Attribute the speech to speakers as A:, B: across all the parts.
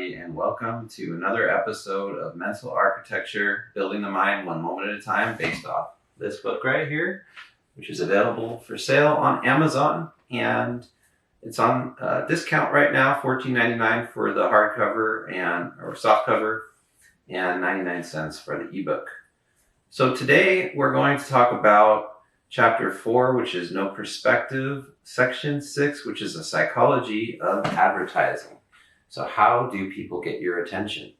A: everybody, and welcome to another episode of Mental Architecture, Building the Mind One Moment at a Time, based off this book right here, which is available for sale on Amazon, and it's on discount right now, $14.99 for the hardcover or softcover, and 99 cents for the ebook. So today we're going to talk about Chapter 4, which is No Perspective, Section 6, which is the psychology of advertising. So how do people get your attention?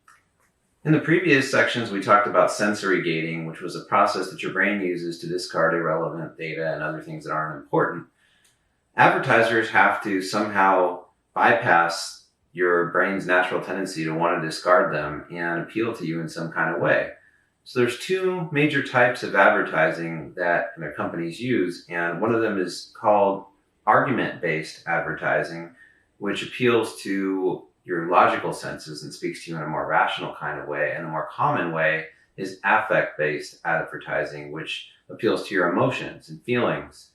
A: In the previous sections, we talked about sensory gating, which was a process that your brain uses to discard irrelevant data and other things that aren't important. Advertisers have to somehow bypass your brain's natural tendency to want to discard them and appeal to you in some kind of way. So there's two major types of advertising that companies use, and one of them is called argument-based advertising, which appeals to your logical senses and speaks to you in a more rational kind of way. And the more common way is affect-based advertising, which appeals to your emotions and feelings.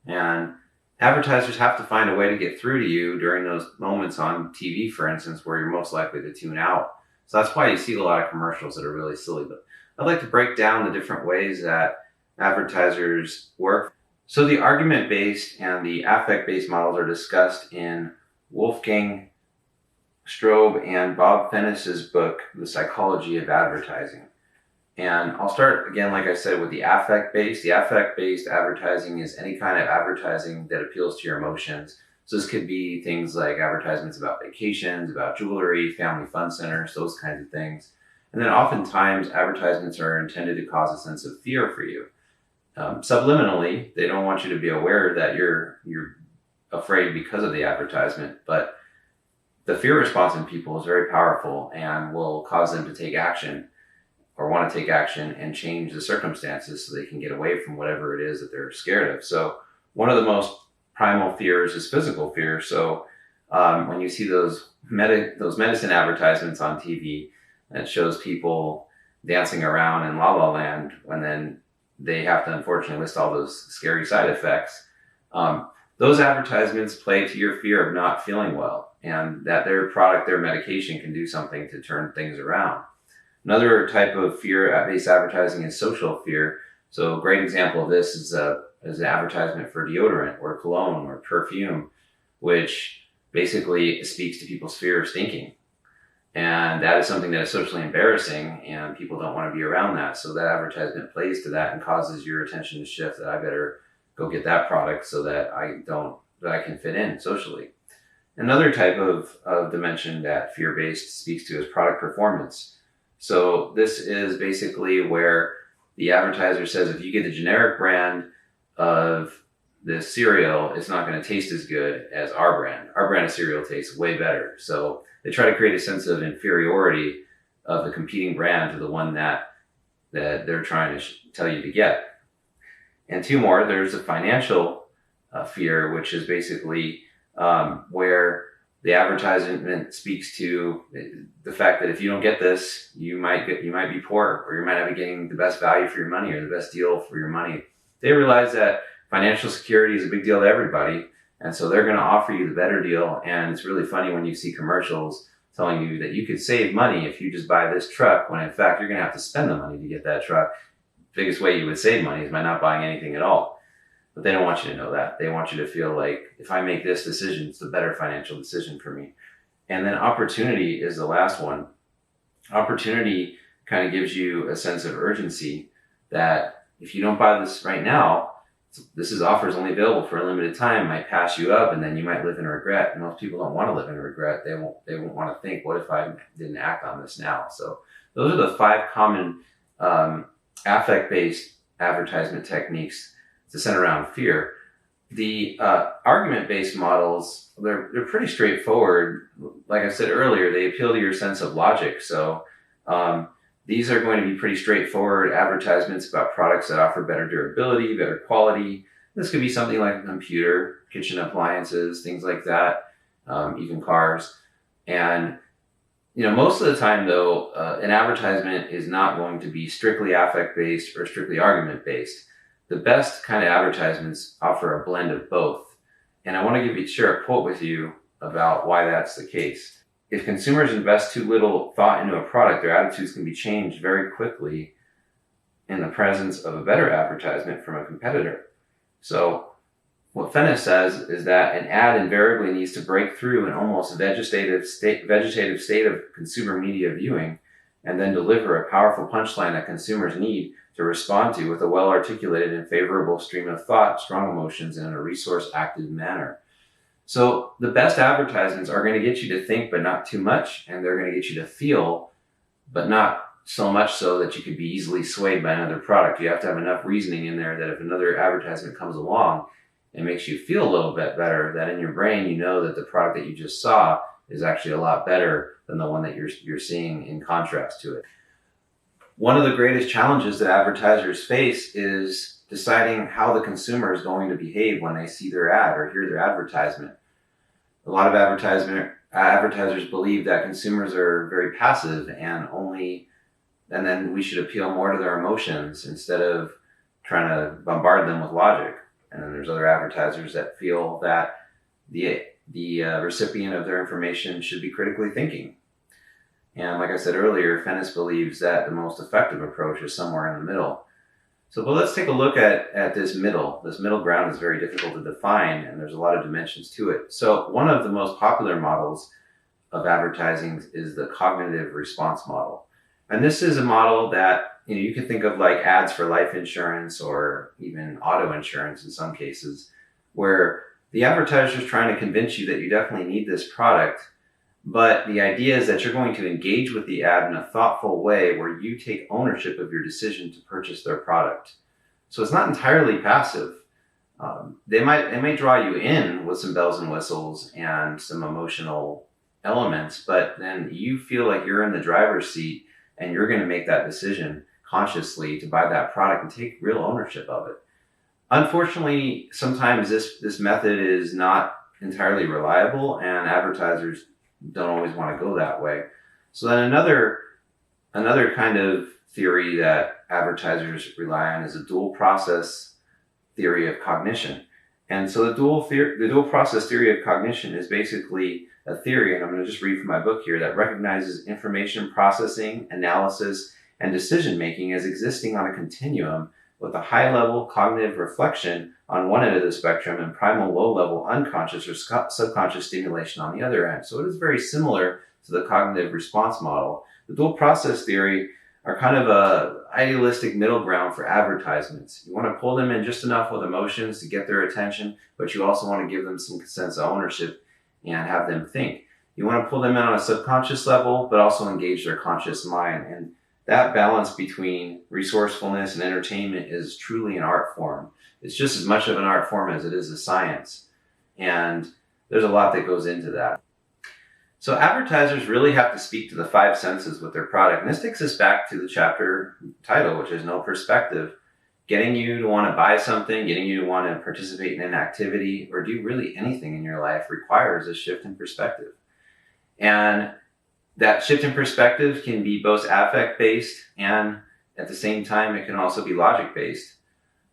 A: And advertisers have to find a way to get through to you during those moments on TV, for instance, where you're most likely to tune out. So that's why you see a lot of commercials that are really silly. But I'd like to break down the different ways that advertisers work. So the argument-based and the affect-based models are discussed in Wolfgang Strobe and Bob Fennis's book, The Psychology of Advertising. And I'll start again, like I said, with the affect-based. The affect-based advertising is any kind of advertising that appeals to your emotions. So this could be things like advertisements about vacations, about jewelry, family fun centers, those kinds of things. And then oftentimes advertisements are intended to cause a sense of fear for you. Subliminally, they don't want you to be aware that you're afraid because of the advertisement, but the fear response in people is very powerful and will cause them to take action or want to take action and change the circumstances so they can get away from whatever it is that they're scared of. So one of the most primal fears is physical fear. So when you see those medicine advertisements on TV, that shows people dancing around in La La Land when then they have to unfortunately list all those scary side effects. Those advertisements play to your fear of not feeling well and that their product, their medication can do something to turn things around. Another type of fear-based advertising is social fear. So a great example of this is an advertisement for deodorant or cologne or perfume, which basically speaks to people's fear of stinking. And that is something that is socially embarrassing and people don't want to be around that. So that advertisement plays to that and causes your attention to shift that I better go get that product so that I can fit in socially. Another type of dimension that fear-based speaks to is product performance. So this is basically where the advertiser says, if you get the generic brand of this cereal, it's not going to taste as good as our brand. Our brand of cereal tastes way better. So they try to create a sense of inferiority of the competing brand to the one that they're trying to tell you to get. And two more, there's a financial fear, which is basically where the advertisement speaks to the fact that if you don't get this, you might be poor, or you might not be getting the best value for your money or the best deal for your money. They realize that financial security is a big deal to everybody, and so they're going to offer you the better deal. And it's really funny when you see commercials telling you that you could save money if you just buy this truck, when in fact you're going to have to spend the money to get that truck. The biggest way you would save money is by not buying anything at all. But they don't want you to know that. They want you to feel like, if I make this decision, it's the better financial decision for me. And then opportunity is the last one. Opportunity kind of gives you a sense of urgency that if you don't buy this right now, this offer is only available for a limited time, might pass you up, and then you might live in regret. And most people don't want to live in regret. They won't want to think, what if I didn't act on this now? So those are the 5 common affect-based advertisement techniques to center around fear. The argument-based models, they're pretty straightforward. Like I said earlier, they appeal to your sense of logic. So these are going to be pretty straightforward advertisements about products that offer better durability, better quality. This could be something like a computer, kitchen appliances, things like that, even cars. And most of the time, though, an advertisement is not going to be strictly affect-based or strictly argument-based. The best kind of advertisements offer a blend of both. And I want to share a quote with you about why that's the case. if consumers invest too little thought into a product, their attitudes can be changed very quickly in the presence of a better advertisement from a competitor. So what Fennis says is that an ad invariably needs to break through an almost vegetative state of consumer media viewing and then deliver a powerful punchline that consumers need to respond to with a well-articulated and favorable stream of thought, strong emotions, and in a resource-active manner. So the best advertisements are going to get you to think, but not too much, and they're going to get you to feel, but not so much so that you could be easily swayed by another product. You have to have enough reasoning in there that if another advertisement comes along and makes you feel a little bit better, that in your brain you know that the product that you just saw is actually a lot better than the one that you're seeing in contrast to it. One of the greatest challenges that advertisers face is deciding how the consumer is going to behave when they see their ad or hear their advertisement. A lot of advertisers believe that consumers are very passive and then we should appeal more to their emotions instead of trying to bombard them with logic. And then there's other advertisers that feel that the recipient of their information should be critically thinking. And like I said earlier, Fennis believes that the most effective approach is somewhere in the middle. But let's take a look at this middle. This middle ground is very difficult to define, and there's a lot of dimensions to it. So one of the most popular models of advertising is the cognitive response model. And this is a model that you can think of like ads for life insurance or even auto insurance in some cases, where the advertiser is trying to convince you that you definitely need this product, but the idea is that you're going to engage with the ad in a thoughtful way where you take ownership of your decision to purchase their product. So it's not entirely passive. They may draw you in with some bells and whistles and some emotional elements, but then you feel like you're in the driver's seat and you're going to make that decision consciously to buy that product and take real ownership of it. Unfortunately, sometimes this method is not entirely reliable, and advertisers don't always want to go that way. So then another kind of theory that advertisers rely on is a dual process theory of cognition. And so the dual process theory of cognition is basically a theory, and I'm going to just read from my book here, that recognizes information processing, analysis, and decision-making as existing on a continuum with a high-level cognitive reflection on one end of the spectrum and primal low-level unconscious or subconscious stimulation on the other end. So it is very similar to the cognitive response model. The dual process theory are kind of a idealistic middle ground for advertisements. You want to pull them in just enough with emotions to get their attention, but you also want to give them some sense of ownership and have them think. You want to pull them in on a subconscious level, but also engage their conscious mind. And that balance between resourcefulness and entertainment is truly an art form. It's just as much of an art form as it is a science. And there's a lot that goes into that. So advertisers really have to speak to the five senses with their product. And this takes us back to the chapter title, which is No Perspective. Getting you to want to buy something, getting you to want to participate in an activity, or do really anything in your life requires a shift in perspective. And that shift in perspective can be both affect-based, and at the same time, it can also be logic-based.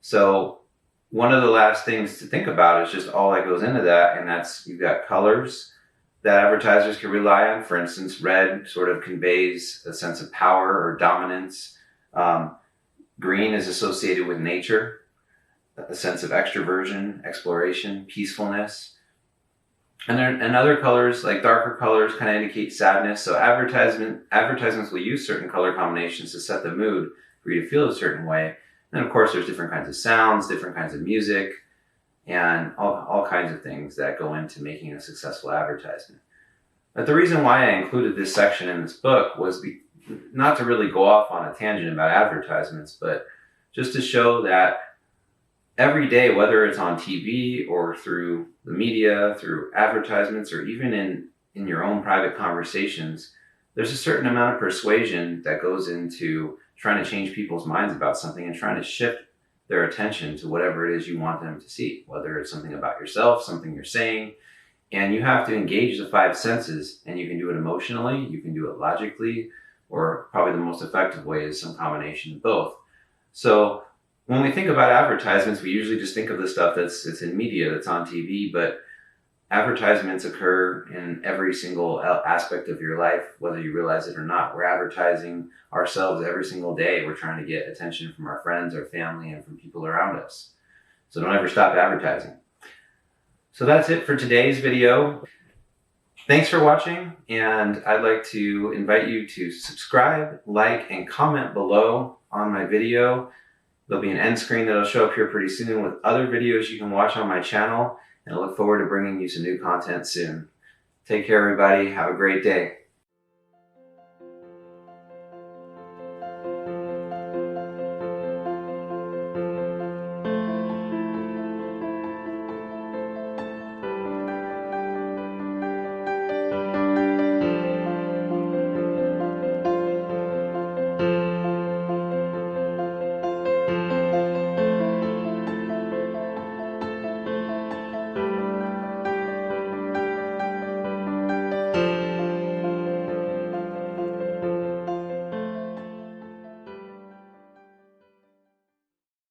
A: So one of the last things to think about is just all that goes into that, and that's you've got colors that advertisers can rely on. For instance, red sort of conveys a sense of power or dominance. Green is associated with nature, a sense of extroversion, exploration, peacefulness. And other colors, like darker colors, kind of indicate sadness. So advertisements will use certain color combinations to set the mood for you to feel a certain way. And of course, there's different kinds of sounds, different kinds of music, and all kinds of things that go into making a successful advertisement. But the reason why I included this section in this book was not to really go off on a tangent about advertisements, but just to show that every day, whether it's on TV or through the media, through advertisements, or even in your own private conversations, there's a certain amount of persuasion that goes into trying to change people's minds about something and trying to shift their attention to whatever it is you want them to see, whether it's something about yourself, something you're saying. And you have to engage the five senses, and you can do it emotionally, you can do it logically, or probably the most effective way is some combination of both. So when we think about advertisements, we usually just think of the stuff that's in media, that's on TV, but advertisements occur in every single aspect of your life, whether you realize it or not. We're advertising ourselves every single day. We're trying to get attention from our friends, our family, and from people around us. So don't ever stop advertising. So that's it for today's video. Thanks for watching, and I'd like to invite you to subscribe, like, and comment below on my video. There'll be an end screen that'll show up here pretty soon with other videos you can watch on my channel, and I look forward to bringing you some new content soon. Take care, everybody. Have a great day.